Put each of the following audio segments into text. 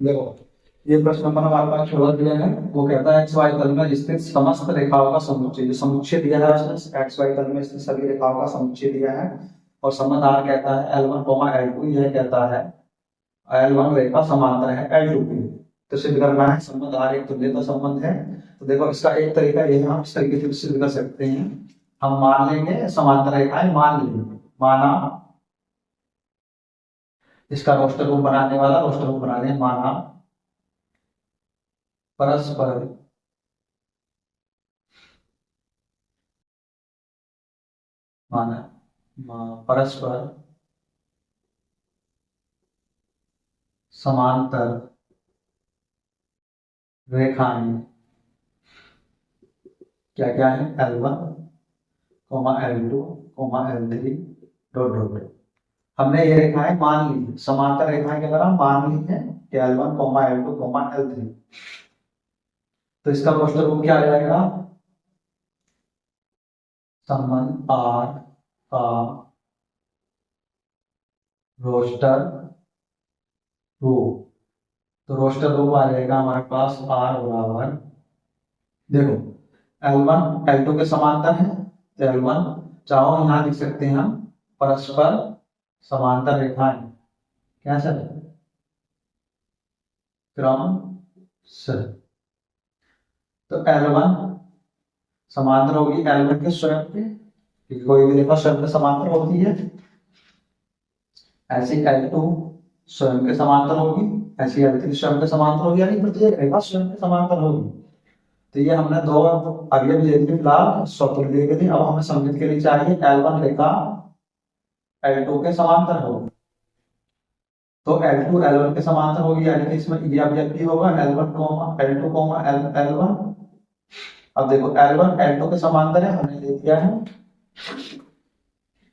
देखो, ये प्रश्न नंबर हमारे पास छोड़ा दिया है। वो कहता है एक्स वाई तल में स्थित समस्त रेखाओं का समुच्चय, जो समुच्चय दिया है उसमें एक्स वाई तल में स्थित सभी रेखाओं का समुच्चय दिया है। और संबंध आर कहता है L1 L2, यह कहता है L1 रेखा समांतर है L2 की। तो सिद्ध करना है संबंध आर एक तुल्यता संबंध है। तो देखो, इसका एक तरीका ये हम इस तरीके से सिद्ध कर सकते हैं। हम मान लेंगे समांतर रेखाएं, मान लेंगे, माना इसका रोस्टर रूप बनाने वाला रोस्टर रूप बना लें, माना परस्पर माना परस्पर समांतर रेखाएं क्या क्या है, L1 L2 L3 dot dot dot. हमने ये रेखाएं मान ली, समांतर रेखाएं की तरह मान ली है कि L1 L2 L3। तो इसका रोस्टर रूप क्या आ जाएगा, संबंध आर का रोस्टर रूप। तो रोस्टर रूप आ जाएगा हमारे पास आर बराबर, देखो L1 L2 के समांतर है, तो L1 चाहो यहां लिख सकते हैं हम परस्पर समांतर रेखाएं, क्या सर, क्रम से। तो L1 समांतर होगी L1 के स्वयं के, क्योंकि कोई भी रेखा स्वयं के समांतर होती है। ऐसी L2 स्वयं के समांतर होगी, ऐसी L3 स्वयं के समांतर होगी, यानी प्रत्येक रेखा स्वयं के समांतर होगी। तो ये हमने दो अवयव ले लिए फिलहाल स्वतुल्य के लिए। अब हमें सममित के लिए चाहिए L1 रेखा L2 के समांतर होगी। तो L2 L1 के समांतर होगी, यानी कि इसमें ये अवयव भी होगा L1 L2 L1। अब देखो L1 L2 के समांतर है, हमने ले लिया है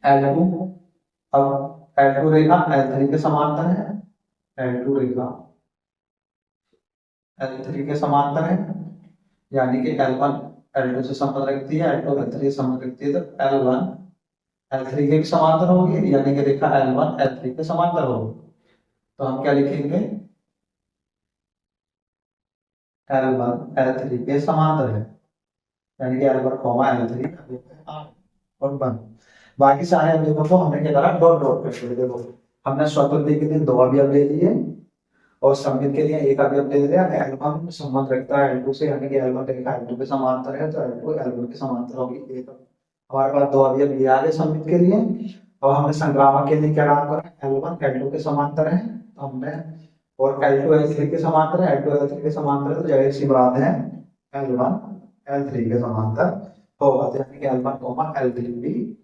L2। अब L2 रेखा L3 के समांतर है, L2 रेखा L3 के समांतर है, यानी कि L1 L2 से संबंध रखती है, L2 L3 से संबंध रखती है। तो L1 L3 के भी समांतर होगी, यानी कि रेखा L1 L3 के समांतर होगी। तो हम क्या लिखेंगे, L1 L3 के समांतर है, यानी कि L1 L3 और 1। बाकी सारे अवयवों को हमने क्या करा, डॉट डॉट कर दिया। देखो, हमने स्वतंत्र के लिए दो अवयव ले लिए और सममित के लिए एक अवयव ले लिया। L1 संबंध रखता है L2 से, यानी कि L1 रेखा L2 के समांतर है, तो L2 L1 के समांतर होगी। एक हमारे पास दो अवयव ये आ गए सममित के लिए। और हमने संक्रामक के लिए क्या काम करा, L1 L2 के समांतर है, तो हमने, और L2 L3 के समांतर है, L2 L3 के समांतर है, तो जाहिर सी बात है L1 L3 के समांतर होगा। तो यानी कि L1 L3 भी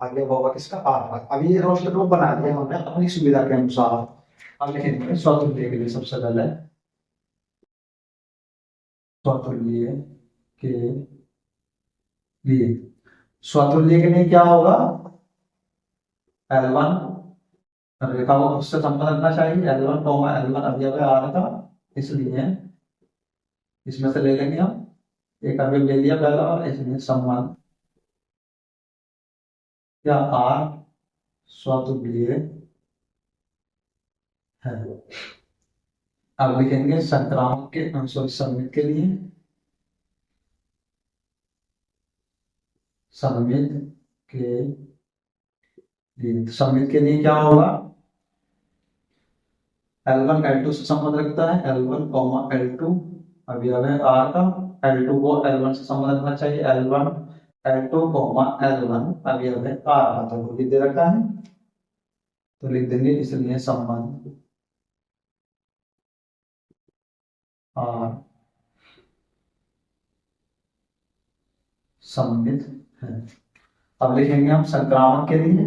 आगे होगा किसका, R का। अभी ये रोस्टर रूप बना दिया हमने अपनी सुविधा के अनुसार। अब लिखेंगे स्वतुल्य के लिए, सबसे पहले स्वतुल्य के लिए, स्वतुल्य के लिए क्या होगा, L1 रेखा को उससे संबंध रखना चाहिए, L1 L1 अवयव है R का, इसलिए इसमें से ले लेंगे हम एक अवयव ले लिया पहला, और इसलिए संबंध या R स्वतुल्य है। अब लिखेंगे संक्रामक के, सॉरी सममित के लिए, सममित के लिए, सममित के लिए क्या होगा, L1 L2 से संबंध रखता है, L1 L2 अवयव है R का, L2 को L1 से संबंध रखना चाहिए, L1 L2 L1 अवयव है R का। तो लिख दे रखा है, तो लिख देंगे इसलिए संबंध R सममित है। अब लिखेंगे हम संक्रामक के लिए,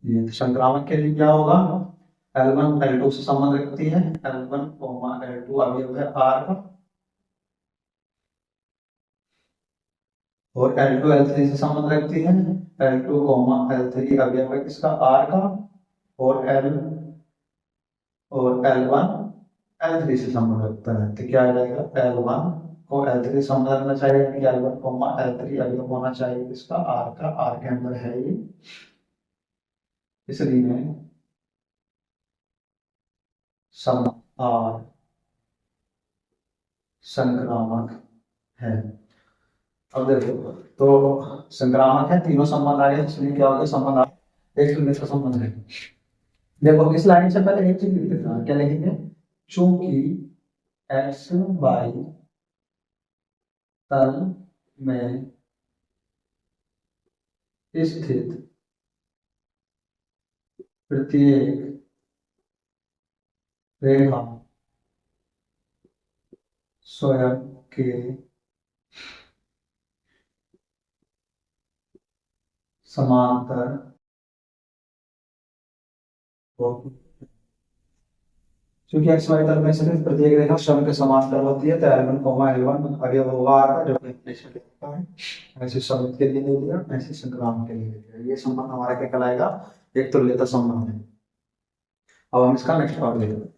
ये संक्रामक के लिए क्या होगा, L1 L2 से संबंध रखती है, L1 L2 अवयव है R का, और L2 L3 से संबंध रखती है, L2 L3 अवयव है किसका, R का, और L1 L3 से संबंध रखता है। तो क्या आ जाएगा, L1 को L3 संबंध रखना चाहिए, यानी कि L1 कोमा L3 अवयव होना चाहिए इसका R का, R के अंदर है ये, इसलिए सम R संक्रामक है। अब देखो, तो संक्रामक है, तीनों संबंध आ गए, इसलिए क्या हो गया, संबंध आ एक शून्य का संबंध है। देखो इस लाइन से पहले एक चीज लिख देते हैं, क्या लिखेंगे, चूंकि एक्स वाई तल में स्थित प्रत्येक रेखा स्वयं के समांतर होती है। क्योंकि एक्स वाई तल में स्थित प्रत्येक रेखा स्वयं के समांतर होती है, तो L1 कोमा L1 अवयव होगा R का, जो कि ऐसे समित के लिए दे दिया, ऐसे संक्रामक के लिए दे दिया। ये संबंध हमारा क्या कहलाएगा, एक तुल्यता संबंध है। अब हम इसका नेक्स्ट पार्ट देखते हैं।